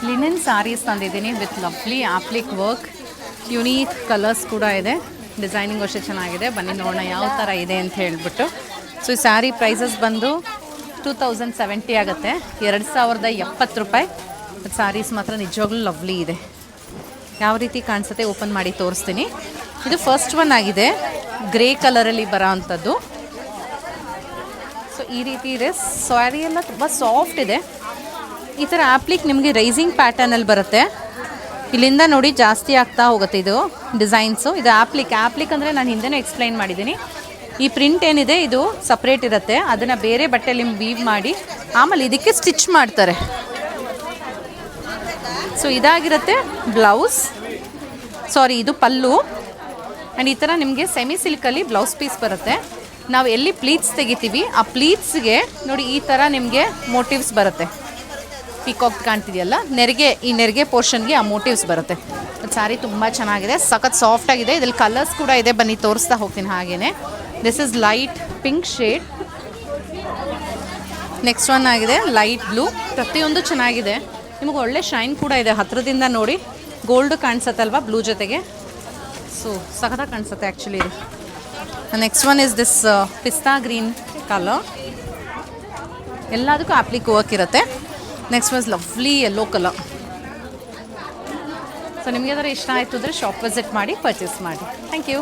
Linen saris ತಂದಿದ್ದೀನಿ with lovely applique work. Unique colours ಕೂಡ ಇದೆ. ಡಿಸೈನಿಂಗ್ ಅಷ್ಟೇ ಚೆನ್ನಾಗಿದೆ. ಬನ್ನಿ ನೋಡೋಣ ಯಾವ ಥರ ಇದೆ ಅಂತ ಹೇಳ್ಬಿಟ್ಟು. ಸೊ ಈ ಸ್ಯಾರಿ ಪ್ರೈಸಸ್ ಬಂದು 2070 ಆಗುತ್ತೆ, 2070 ರೂಪಾಯಿ. ಸ್ಯಾರೀಸ್ ಮಾತ್ರ ನಿಜವಾಗ್ಲೂ ಲವ್ಲಿ ಇದೆ. ಯಾವ ರೀತಿ ಕಾಣಿಸುತ್ತೆ ಓಪನ್ ಮಾಡಿ ತೋರಿಸ್ತೀನಿ. ಇದು ಫಸ್ಟ್ ಒನ್ ಆಗಿದೆ, ಗ್ರೇ ಕಲರಲ್ಲಿ ಬರೋ ಅಂಥದ್ದು. ಸೊ ಈ ರೀತಿ ಇದೆ. ಸ್ಯಾರಿ ಎಲ್ಲ ತುಂಬ ಸಾಫ್ಟ್ ಇದೆ. ಈ ಥರ ಆಪ್ಲಿಕ್ ನಿಮಗೆ ರೈಸಿಂಗ್ ಪ್ಯಾಟರ್ನಲ್ಲಿ ಬರುತ್ತೆ. ಇಲ್ಲಿಂದ ನೋಡಿ ಜಾಸ್ತಿ ಆಗ್ತಾ ಹೋಗುತ್ತೆ ಇದು ಡಿಸೈನ್ಸು. ಇದು ಆಪ್ಲಿಕ್ ಅಂದರೆ ನಾನು ಹಿಂದೆನೂ ಎಕ್ಸ್ಪ್ಲೈನ್ ಮಾಡಿದ್ದೀನಿ. ಈ ಪ್ರಿಂಟ್ ಏನಿದೆ ಇದು ಸಪ್ರೇಟ್ ಇರುತ್ತೆ, ಅದನ್ನು ಬೇರೆ ಬಟ್ಟೆಯಲ್ಲಿ ವೀವ್ ಮಾಡಿ ಆಮೇಲೆ ಇದಕ್ಕೆ ಸ್ಟಿಚ್ ಮಾಡ್ತಾರೆ. ಸೊ ಇದಾಗಿರುತ್ತೆ ಬ್ಲೌಸ್, ಇದು ಪಲ್ಲು. ಆ್ಯಂಡ್ ಈ ಥರ ನಿಮಗೆ ಸೆಮಿ ಸಿಲ್ಕಲ್ಲಿ ಬ್ಲೌಸ್ ಪೀಸ್ ಬರುತ್ತೆ. ನಾವು ಎಲ್ಲಿ ಪ್ಲೀಟ್ಸ್ ತೆಗಿತೀವಿ ಆ ಪ್ಲೀಟ್ಸ್ಗೆ ನೋಡಿ ಈ ಥರ ನಿಮಗೆ ಮೋಟಿವ್ಸ್ ಬರುತ್ತೆ. ಪಿಕಾಕ್ ಕಾಣ್ತಿದೆಯಲ್ಲ, ಈ ನೆರಿಗೆ ಪೋರ್ಷನ್ಗೆ ಆ ಮೋಟಿವ್ಸ್ ಬರುತ್ತೆ. ಸ್ಯಾರಿ ತುಂಬ ಚೆನ್ನಾಗಿದೆ, ಸಖತ್ ಸಾಫ್ಟ್ ಆಗಿದೆ. ಇದ್ರಲ್ಲಿ ಕಲರ್ಸ್ ಕೂಡ ಇದೆ, ಬನ್ನಿ ತೋರಿಸ್ತಾ ಹೋಗ್ತೀನಿ ಹಾಗೇನೆ. This is light pink shade. Next one ಆಗಿದೆ ಲೈಟ್ ಬ್ಲೂ. ಪ್ರತಿಯೊಂದು ಚೆನ್ನಾಗಿದೆ, ನಿಮಗೆ ಒಳ್ಳೆ ಶೈನ್ ಕೂಡ ಇದೆ. ಹತ್ರದಿಂದ ನೋಡಿ ಗೋಲ್ಡ್ ಕಾಣಿಸುತ್ತಲ್ವ ಬ್ಲೂ ಜೊತೆಗೆ, ಸೊ ಸಖತ್ತಾಗಿ ಕಾಣಿಸುತ್ತೆ ಆ್ಯಕ್ಚುಲಿ ಇದು. Next one is this pista green colour. ಎಲ್ಲದಕ್ಕೂ ಆಪ್ಲಿಕ್ ವರ್ಕ್ ಇರುತ್ತೆ. Next was lovely yellow colour. So ನಿಮಗೆ ಅದರ ಇಷ್ಟ ಆಯಿತು ಅಂದರೆ ಶಾಪ್ ವಿಸಿಟ್ ಮಾಡಿ ಪರ್ಚೇಸ್ ಮಾಡಿ. Thank you.